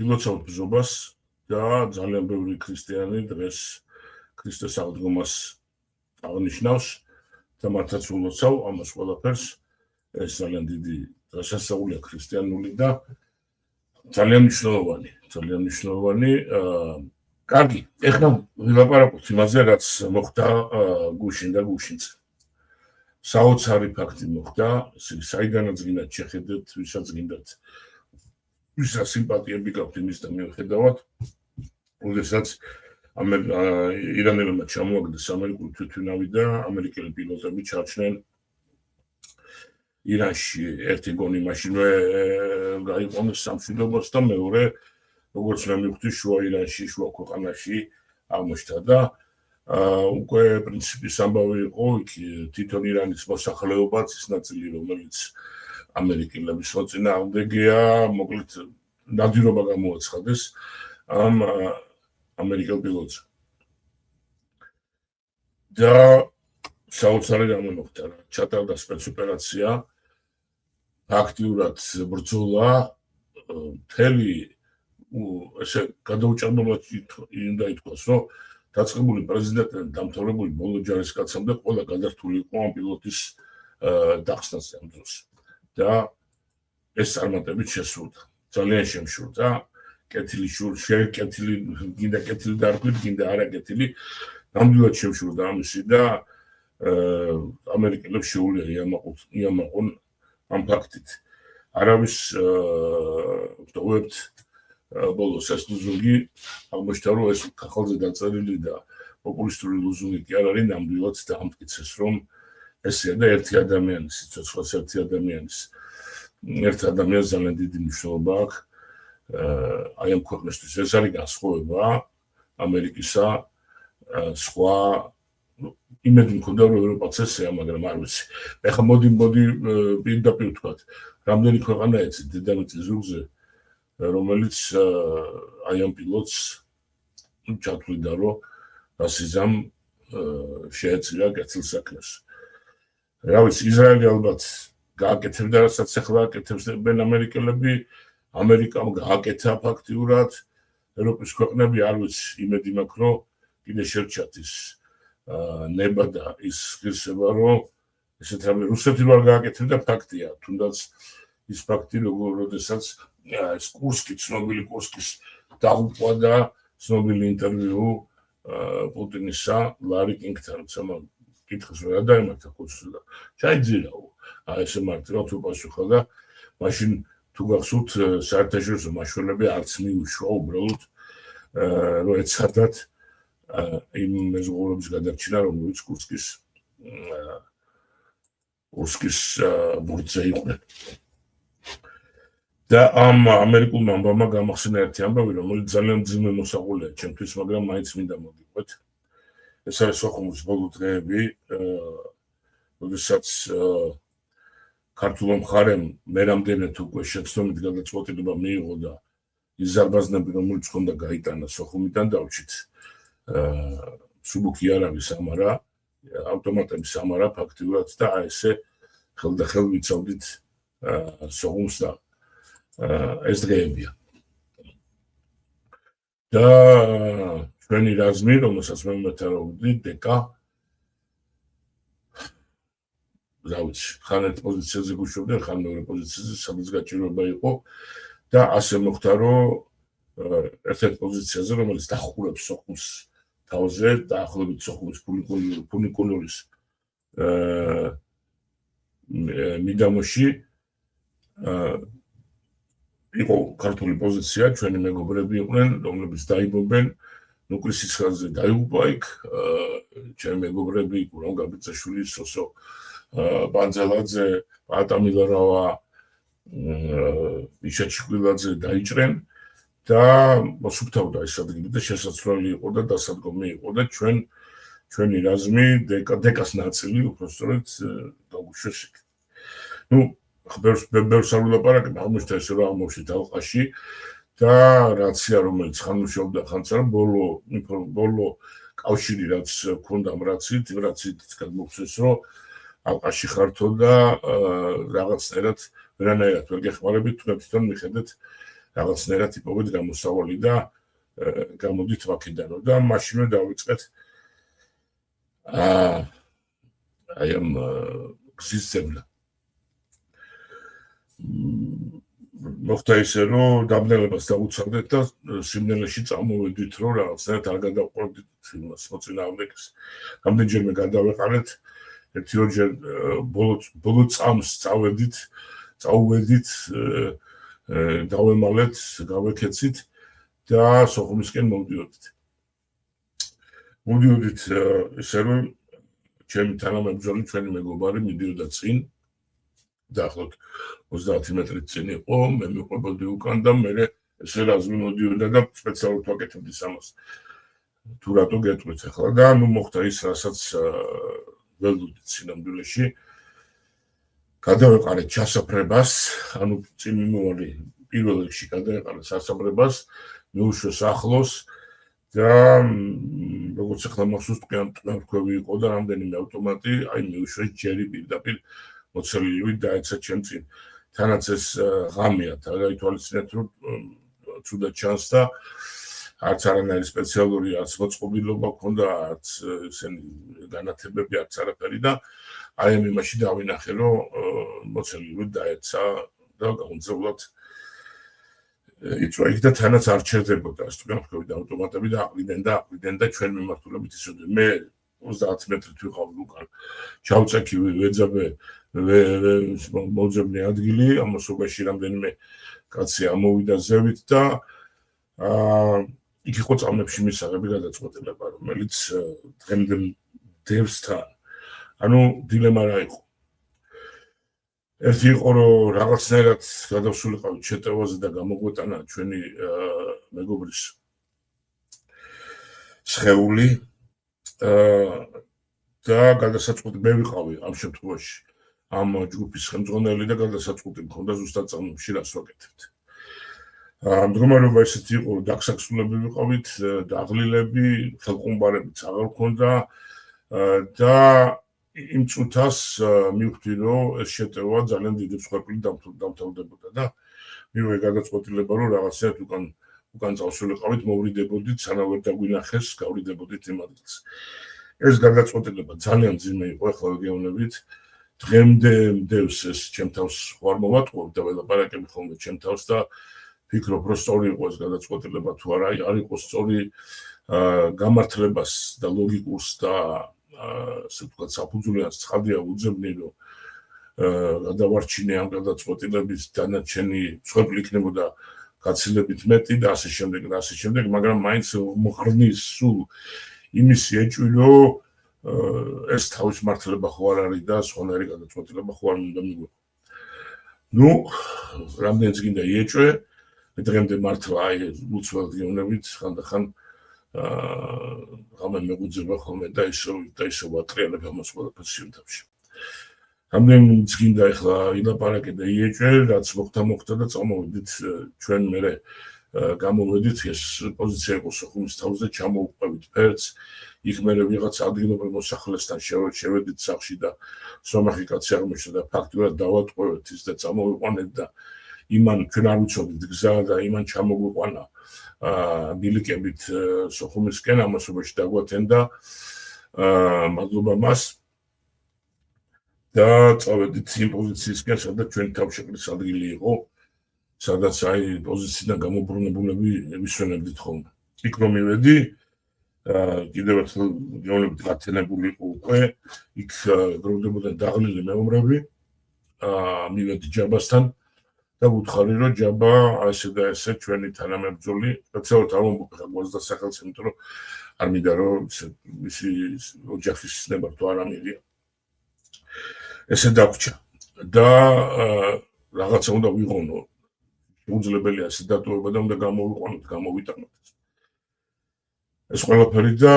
გილოცავთ ბრძობას და ძალიან ბევრი ქრისტიანი დღეს ქრისტეს აღდგომას აღნიშნავს და მართაც ულოცავ ამას ყველაფერს. ეს ძალიან დიდი დღესასწაულია ქრისტიანული და ძალიან მნიშვნელოვანი. კარგი, ეხლა ვილაპარაკოთ იმაზე, რაც მოხდა გუშინ და გუშინზე. საოცარი ფაქტი მოხდა, საიდანაც გინდათ შეხედეთ, ვისაც გინდათ, ვისაც სიმპათიები გაქვთ იმისთან მიუხედავად, როდესაც ირანელებმა ჩამოაგდეს ამერიკული თვითმფრინავი და ამერიკელი პილოტები ჩარჩნენ ირანში. ერთი გონი მაშინვე გაიყვანეს სამშვიდობოს და მეორე, როგორც მე მივხვდი, შუა ირანში, შუა ქვეყანაში აღმოჩნდა და უკვე პრინციპის ამბავი იყო თვითონ ირანის მოსახლეობაც ის ნაწილი, რომელიც ამერიკელების მოწინააღმდეგეა, მოკლედ ნადირობა გამოაცხადეს ამ ამერიკელ პილოტს. და საოცარი რამე მოხდა, ჩატარდა სპეცოპერაცია, აქტიურად ბრძოლა, მთელი ესე გადაუჭარბებლად უნდა ითქვას, რომ დაწყებული პრეზიდენტთან დამთავრებული ბოლო ჯარისკაცამდე ყველა გადართული იყო ამ პილოტის დახსნაზე ამ დროს. და ეს წარმატებით შესრულდა. ძალიან შემშურდა. კეთილი გინდა კეთილი დარქვით, გინდა არაკეთილი, ნამდვილად შემშურდა ამისი და ამერიკელებს შეუძლია იამაყონ ამ ფაქტით. არავის ვტოვებთ ბოლოს ეს ლუზუნგი აღმოჩნდა, რომ ეს ხალხზე დაწერილი და პოპულისტური ლუზუნგი კი არ არის, ნამდვილად დაამტკიცეს, რომ ესეა და ერთი ადამიანის, სიცოცხლეს ერთი ადამიანის. ერთ ადამიანს ძალიან დიდი მნიშვნელობა აქვს აი ამ ქვეყნისთვის. ეს არის განსხვავება ამერიკისა სხვა იმედი მქონდა, რომ ევროპაც ესეა, მაგრამ არ ვიცი. ეხლა მოდი პირდაპირ ვთქვათ, რამდენი ქვეყანა ეცით დედამიწის ზურგზე, რომელიც აი ამ პილოტს ჩათვლიდა, რომ რასიზმ შეეწირა კეთილ საქმეს. რა ვიცი, ისრაელი ალბათ გააკეთებდა, რასაც ახლა აკეთებენ ამერიკელები, ამერიკამ გააკეთა ფაქტიურად, ევროპის ქვეყნები არ ვიცი, იმედი მაქვს, რომ კიდე შერჩათ ის ნება და ის ღირსება, რომ ესეთ რამე რუსეთი არ გააკეთებდა, ფაქტია, თუნდაც ის ფაქტი, როდესაც ეს ცნობილი კურსკის დაღუპვა და ცნობილი ინტერვიუ პუტინისა ლარი კინგთან, როცა მან კითხეს რა დაემართა კურსს და ჩაიძირავ. ესე მარტივად უპასუხა და მაშინ თუ გახსოვთ საერთაშორისო მაშველები არც მიუშვა უბრალოდ რომ ეცადათ იმ მეზღვაურების გადარჩენა, რომელიც კურსკის ბურთზე იყვნენ. და ამ ამერიკულმა ამბავმა გამახსენა ერთი ამბავი, რომელიც ძალიან მძიმე მოსაყოლია ჩემთვის, მაგრამ მაინც მინდა მოგიყვეთ. ეს არის სოხუმის ბოლო დღეები, როდესაც ქართულ მხარემ მე რამდენად უკვე შეცდომით გადაწყვეტილება მიიღო და ის ზარბაზნები, რომელიც ჰქონდა გაიტანა სოხუმიდან დავჭით სუბუქი არ არის ამარა, ავტომატების ამარა ფაქტიურად და ესე ხელდახელ ვიცავდით სოხუმს და ეს დღეებია. და ჩვენი რაზმი, რომელსაც მე მეთაურობდი, დეკა რა ვიცი, ხან ერთ პოზიციაზე გუშოვდნენ, ხან მეორე პოზიციაზე, სადაც გაჭირვება იყო და ასე მოხდა, რომ ერთ-ერთ პოზიციაზე, რომელიც დახურებს სოხუმს თავზე, დაახლოებით სოხუმის ფუნიკულურის მიდამოში იყო ქართული პოზიცია, ჩვენი მეგობრები იყვნენ, რომლებიც დაიბომბენ, ნუკრის სიცხეზე დაიღუპა იქ, ჩემი მეგობრები იყო, რომ გაბიძაშვილი, სოსო ბანძელაძე, პატამილარავა, იშაჩიკვილაძე დაიჭრენ და მოსუფთავდა ეს ადგილი და შესაძლებელი იყო და დასადგომი იყო და ჩვენი რაზმი დეკას ნაწილი უბრალოდ დაგუშვეს იქ. ნუ ბევრს არ ვილაპარაკებ, აღმოჩნდა ესე რომ აღმოჩნდა ალყაში და რაცია, რომელიც ხან მუშაობდა, ხანც არა, ბოლო კავშირი რაც ქონდა ამ რაციით გადმოგვცეს, რომ ალყაში ხართო და რაღაცნაირად ვერანაირად ვერ გეხმარებით, თუნდაც თვითონ მიხედეთ რაღაცნაირად იპოვეთ გამოსავალი და გამოდით ვაკიდანო და მაშინვე დავიწყეთ აი ამ გზის ძებნა. მოხდა ისე, რომ დაბნელებას დავუცავდეთ და სიმნელეში წამოვედით, რომ რაღაცნაირად არ გადავყოლდით იმას მოწინააღმდეგეს. რამდენჯერმე გადავეყარეთ, ერთი-ორჯერ ბოლო წამს წავედით, დავემალეთ, გავექეცით და სოხუმისკენ მოვდიოდით. მოვდიოდით ისე, რომ ჩემი თანამებრძოლი, ჩვენი მეგობარი მიდიოდა წინ, დაახლოებით 30 მეტრით წინ იყო, მე მიყვებოდი უკან და მე ესე რაზმი მოდიოდა და სპეციალურად ვაკეთებდი ამას. თუ რატო გეტყვით ახლა და ნუ მოხდა ის, რასაც ველოდით სინამდვილეში. გადავეყარეთ ჩასაფრებას, ანუ წინ მიმოვალი პირველ რიგში გადავეყარეთ სასაფრებას, მიუშვეს ახლოს და როგორც ახლა მახსოვს ტყემთქვევი იყო და რამდენიმე ავტომატი, აი მიუშვეს ჯერი პირდაპირ მოცელილივით დაეცა ჩემ წინ. თანაც ეს ღამეა, გაითვალისწინეთ, რომ ცუდად ჩანს და არც არანაირი სპეციალური არც მოწყობილობა ქონდა, არც ესენი განათებები, არც არაფერი და აი ამ იმაში დავინახე, რომ მოცელილივით დაეცა და გაუძლებლად იწვა იქ და თანაც არ ჩერდებოდა ეს ტყემთქვევი და ავტომატები და აყრიდან და ჩვენ მიმართულებით ისოდე. მე 30 მეტრით ვიყავი უკან, ჩავწექი ვეძაბე მოძებნე ადგილი, ამასობაში რამდენიმე კაცი ამოვიდა ზევით და იქ იყო წამებში მისაღები გადაწყვეტილება, რომელიც დღემდე დევს თან. ანუ დილემა რა იყო. ერთი იყო, რომ რაღაცნაირად გადავსულიყავით შეტევაზე და გამოგვეტანა ჩვენი მეგობრის სხეული და გადასაწყვეტი მე ვიყავი ამ შემთხვევაში. ამ ჯგუფის ხელმძღვანელი და გადასაწყვეტი მქონდა ზუსტად წამებში რას ვაკეთებთ. მდგომარეობა ესეთი იყო, რომ დაგსაქსულები ვიყავით, დაღლილები, ხელყუმბარებიც აღარ მქონდა და იმ წუთას მივხვდი, რომ ეს შეტევა ძალიან დიდი მსხვერპლით დამთავრდებოდა და მივიღე გადაწყვეტილება, რომ რაღაცნაირად უკან წავსულიყავით, მოვრიდებოდით, სანამ ვერ დაგვინახეს, გავრიდებოდით იმ ადგილს. ეს გადაწყვეტილება ძალიან ძიმე იყო, ახლა ვიგეოვნებით. დღემდე მდევს ეს ჩემ თავს ხوار მოვატყუებ და ველაპარაკები ხოლმე ჩემ თავს და ფიქრობ, რომ სწორი იყო ეს გადაწყვეტილება თუ არა, არ იყო სწორი გამართლებას და ლოგიკურს და ასე ვთქვათ, საფუძვლიანს ცხადია უძებნი, რომ გადავარჩინე ამ გადაწყვეტილების დანარჩენი მსხვერპლი იქნებოდა გაცილებით მეტი და ასე შემდეგ, მაგრამ მაინც მოხარნის სულ იმის ეჭვი, ეს თავის მართლება ხო არ არის და სხვანაირი გადაწყვეტილება ხო არ უნდა მიგვეყო. ნუ, რამდენიც გინდა იეჭვე, დღემდე მართლა აი უცვლად გეუბნებით, ხანდახან ღამე მეგუძება ხოლმე და ისე ვატრიალებ ამას ყველაფერს შემთხვევაში. რამდენიც გინდა ახლა ილაპარაკე და იეჭვე, რაც მოხდა და წამოვედით ჩვენ მერე გამოვედით, ეს პოზიცია იყო სოხუმის თავზე, ჩამოვუყვებით ფერდს, იქ მერე ვიღაც ადგილობრივ მოსახლესთან შევედით სახლში და სომეხი კაცი აღმოჩნდა და ფაქტურად დავატყვევეთ ის და წამოვიყვანეთ და იმან ჩვენ არ ვიცოდით გზა და იმან ჩამოგვიყვანა ბილიკებით სოხუმისკენ, ამასობაში დაგვათენდა მადლობა მას და წავედით იმ პოზიციისკენ, სადაც ჩვენი თავშეყრის ადგილი იყო, სადაც აი პოზიციიდან გამობრუნებულები ვისვენებდით ხოლმე. იქ რომ მივედი, კიდევ ერთხელ გეუბნებით გათენებული იყო უკვე, იქ გროვდებოდა დაღლილი მეომრები, მივედი ჯაბასთან და ვუთხარი, რომ ჯაბა ასე და ესე ჩვენი თანამებრძოლი, სპეციალურად არ მომბოხა გვაზდა სახელს, იმიტომ რომ არ მინდა რომ მისი ოჯახის ნებართვა თუ არ ამიღია. ესე დაგვჭა და რაღაცა უნდა ვიღონო. შეუძლებელია ასე დატოვება და უნდა გამოვიყვანოთ, გამოვიტანოთ. ეს ყველაფერი და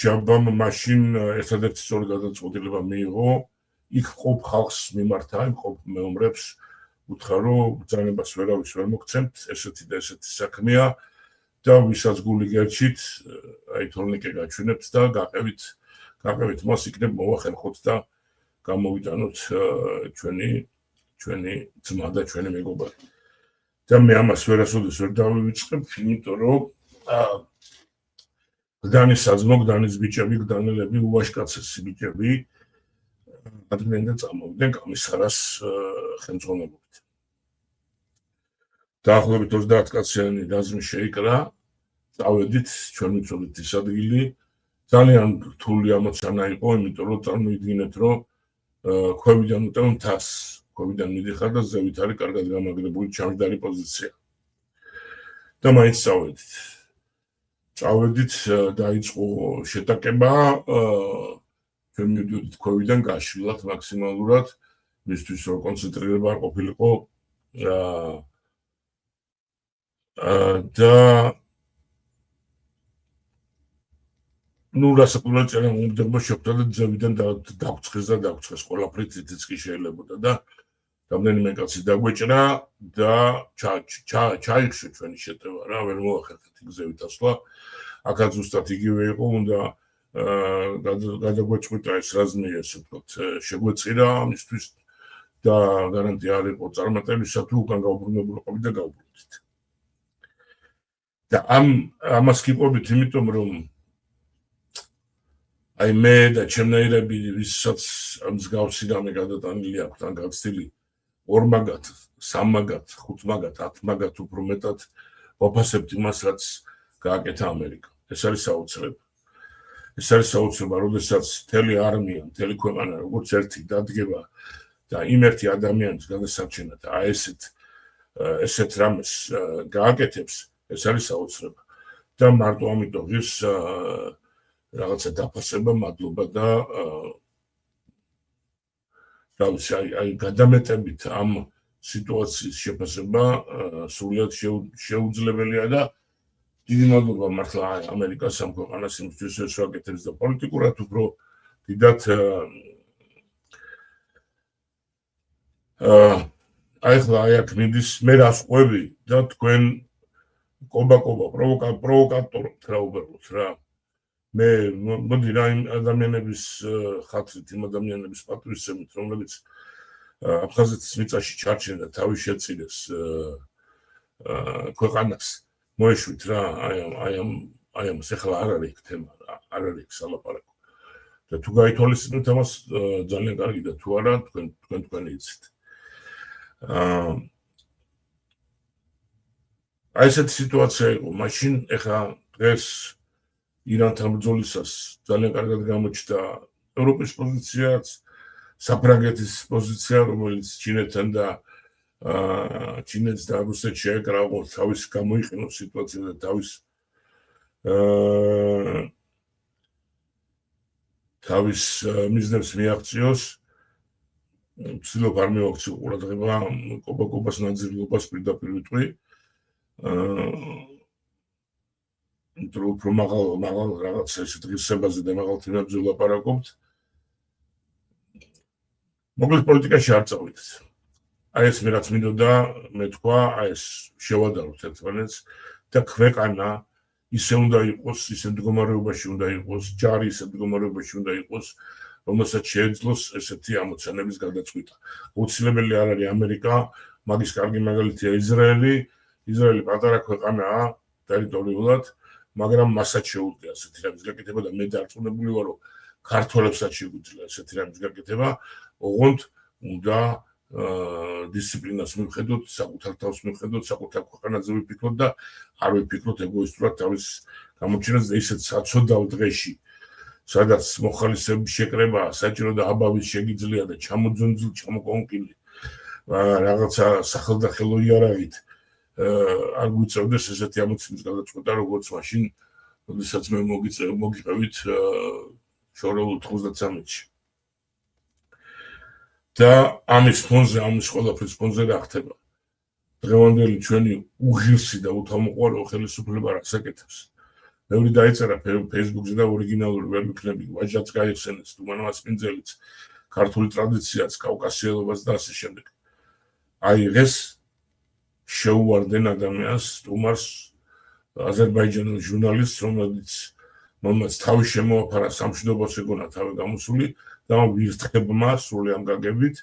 ჯაბამ მაშინ ერთადერთი სწორი გადაწყვეტილება მიიღო, იქ ყოფ ხალხს მიმართა, იმ ყოფ მეომრებს, უთხრა, რომ ბრძანებას ვერავის ვერ მოგცემთ, ესეთი და ესეთი საქმეა და ვისაც გული გერჩით, აი თორნიკე გაჩვენებთ და გაყევით მას იქნებ მოვახერხოთ და გამოვიტანოთ ჩვენი ძმა და ჩვენი მეგობარი. და მე ამას ვერასოდეს ვერ დავივიწყებ, იმიტომ რომ გდანის საძმო, გდანის ბიჭები, გდანელები, უვაშკაცესი ბიჭები ადგნენ და წამოვიდნენ კამისხარას ხელმძღვანელობით. დაახლოებით 30 კაციანი რაზმი შეიკრა, წავედით, ჩვენ ვიცოდით ის ადგილი, ძალიან რთული ამოცანა იყო, იმიტომ რომ წარმოიდგინეთ, რომ ქვევიდან უტევ მთას, ქვევიდან მიდიხარ და ზევით არის კარგად გამაგრებული ჩამჯდარი პოზიცია. და მაინც წავედით, დაიწყო შეტაკება, ჩვენ მივდიოდით ქვევიდან გაშვილად მაქსიმალურად, მისთვის რომ კონცენტრირება არ ყოფილიყო და რასაკვირველია წერა მომდევნო შეხვდა და ზევიდან დაგვწეს ყველაფრით იციც კი შეიძლებოდა და რამდენიმე კაცი დაგვეჭრა და ჩაიხშო ჩვენი შეტევა რა, ვერ მოახერხეთ გზებით ასვლა. აქაც ზუსტად იგივე იყო, უნდა გადაგვეწყვიტა ეს რაზმი, ესე ვთქვათ, შეგვეწირა ამისთვის და გარანტია არ იყო წარმატებისა, თუ უკან გავუბრუნებულიყავით და გავუბრუნდით. და ამას გიყვებით, იმიტომ რომ აი მე და ჩემნაირები ვისაც მსგავსი რამე გადატანილი აქვს ან გაცდილი 2 მაგათ, 3 მაგათ, 5 მაგათ, 10 მაგათ უფრო მეტად ვაფასებთ იმას, რაც გააკეთა ამერიკა. ეს არის საოცრება. ეს არის საოცრება, როდესაც მთელი არმია, მთელი ქვეყანა როგორც ერთი დადგება და იმ ერთი ადამიანის გადასარჩენად ესეთ რამეს გააკეთებს, ეს არის საოცრება. და მარტო ამიტომ ღირს რაღაცა დაფასება, მადლობა და აი გადამეტებით ამ სიტუაციის შეფასება სრულად შეუძლებელია და დიდი მადლობა მართლა ამერიკას ამ ქვეყანას იმისთვის ეს ვაკეთებს და პოლიტიკურად უფრო დიდად ახლა აქ მიდის მე რას ყვები და თქვენ კობა პროვოკატორობთ რა უბრალოდ რა მე მოდი რა იმ ადამიანების ხათრით, იმ ადამიანების პატივისცემით, რომლებიც აფხაზეთის მიწაში ჩარჩნენ და თავი შეწირეს ქვეყანას მოეშვით რა, აი ამას ეხლა არ არის იქ თემა, არ არის იქ სალაპარაკო. და თუ გაითვალისწინებთ ამას ძალიან კარგი და თუ არა, თქვენ იცით. აი ესეთი სიტუაცია იყო, მაშინ ეხლა დღეს ირანთან ბრძოლისას ძალიან კარგად გამოჩნდა ევროპის პოზიციაც, საფრანგეთის პოზიცია, რომელიც ჩინეთთან და ჩინეთს და რუსეთს შეეკრა, თავის გამოიყენოს სიტუაცია და თავის მიზნებს მიაღწიოს. ვცდილობ არ მივაქციო ყურადღება კობა-კობას ნაძრილობას პირდაპირ ვიტყვი. უფრო მაღალ რაღაც ესეთ ღირსებაზე და მაღალ თემებზე ვლაპარაკობთ. მოკლედ პოლიტიკაში არ წავიდეთ. აი ეს მე რაც მინდოდა მე თქვა, აი ეს შევადაროთ ერთმანეთს და ქვეყანა ისე უნდა იყოს, ისე მდგომარეობაში უნდა იყოს, ჯარი ისე მდგომარეობაში უნდა იყოს, რომელსაც შეეძლოს ესეთი ამოცანების გადაწყვეტა. აუცილებელი არ არის ამერიკა, მაგის კარგი მაგალითია ისრაელი. ისრაელი პატარა ქვეყანაა ტერიტორიულად, მაგრამ მასაც შეუძლია ასეთი რამის გაკეთება და მე დარწმუნებული ვარ, რომ ქართველებსაც შეგვიძლია ასეთი რამის გაკეთება, ოღონდ უნდა დისციპლინას მივხედოთ, საკუთარ თავს მივხედოთ, საკუთარ ქვეყანაზე ვიფიქროთ და არ ვიფიქროთ ეგოისტურად თავის გამოჩენას და ისეთ საცოდავ დღეში, სადაც მოხალისეების შეკრება საჭირო და აბავის შეგიძლია და ჩამოძონძილ, ჩამოკონკილი რაღაცა სახელდახელო იარაღით არ გვიწევდეს ესეთი ამოცანის გადაწყვეტა, როგორც მაშინ, როდესაც მე მოგიყევით შორეულ 93-ში. და ამის ფონზე, ამის ყველაფრის ფონზე რა ხდება? დღევანდელი ჩვენი უღირსი და უთამოყვარეო ხელისუფლება რას აკეთებს? ბევრი დაიწერა Facebook-ზე და ორიგინალური ვერ ვიქნები, ვაჟაც გაიხსენეს, თუმანვას პინძელიც, ქართული ტრადიციაც, კავკასიელობას და ასე შემდეგ. აი ეს შეუვარდნენ ადამიანს, სტუმარს, აზერბაიჯანელ ჟურნალისტს, რომელმაც თავი შემოაფარა სამშვიდობოს ეგონა თავი გამოსული და ვირთხებმა სრული ამ გაგებით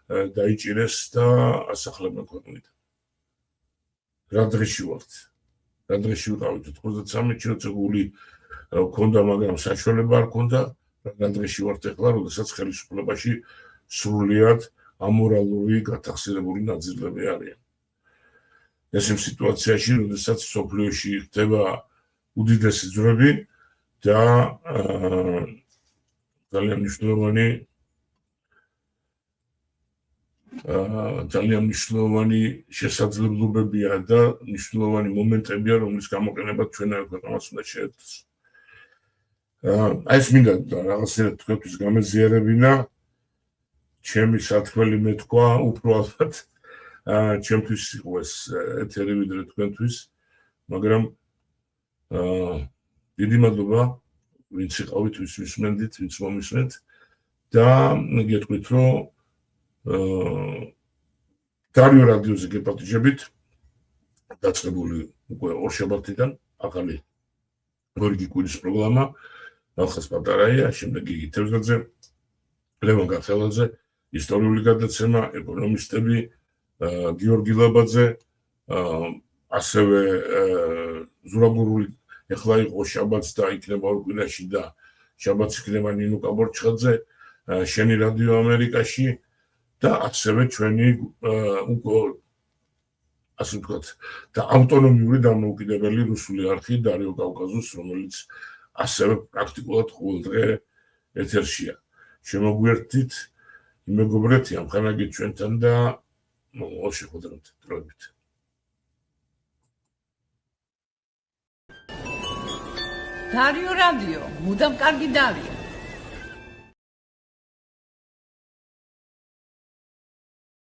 დაიჭირეს და ასახლებენ ქვეყნიდან. რა დღეში ვართ. რა დღეში ვიყავით 93-ში, როცა გული ქონდა, მაგრამ საშუალება არ ქონდა. რა დღეში ვართ ახლა, როდესაც ხელისუფლებაში სრულიად ამორალური გათახსირებული ნაწილები არიან. ეს იმ სიტუაციაში, როდესაც სოფლიოში ხდება უდიდესი ძვრები და ძალიან მნიშვნელოვანი შესაძლებლობებია და მნიშვნელოვანი მომენტებია, რომლის გამოყენებაც ჩვენ არ ქვეყანას უნდა შეეძლოს. ეს მინდა რაღაცნაირად თქვენთვის გამეზიარებინა. ჩემი სათქმელი მეთქვა უფრო ალბათ ჩემთვის იყო ეს ეთერი ვიდრე თქვენთვის, მაგრამ დიდი მადლობა ვინც იყავით, ვის მისმენდით, ვინც მომისმენთ და გეტყვით, რომ დარიო რადიოზე გეპატიჟებით, დაწყებული უკვე ორშაბათიდან ახალი გორგი კვირის პროგრამა, ნახეს პატარაია, შემდეგ იგი თევზაძე, ლევან გახელაძე, ისტორიული გადაცემა, ეკონომისტები, გიორგი ლაბაძე, ასევე ზურაბურული ეხლა იყო შაბათს და იქნება ორ კვირაში და შაბათს იქნება ნინო კაბორჩხაძე, შენი რადიო ამერიკაში და ასევე ჩვენი ასე ვთქვათ და ავტონომიური დამოუკიდებელი რუსული არხი დარიო კავკაზუს, რომელიც ასევე პრაქტიკულად ყოველდღე ეთერშია. შემოგვერთდით, იმეგობრეთ, ამხანაგით ჩვენთან და მომავალ შეხვედრამდე დროებით. დარიო რადიო, მუდამ კარგი დარია.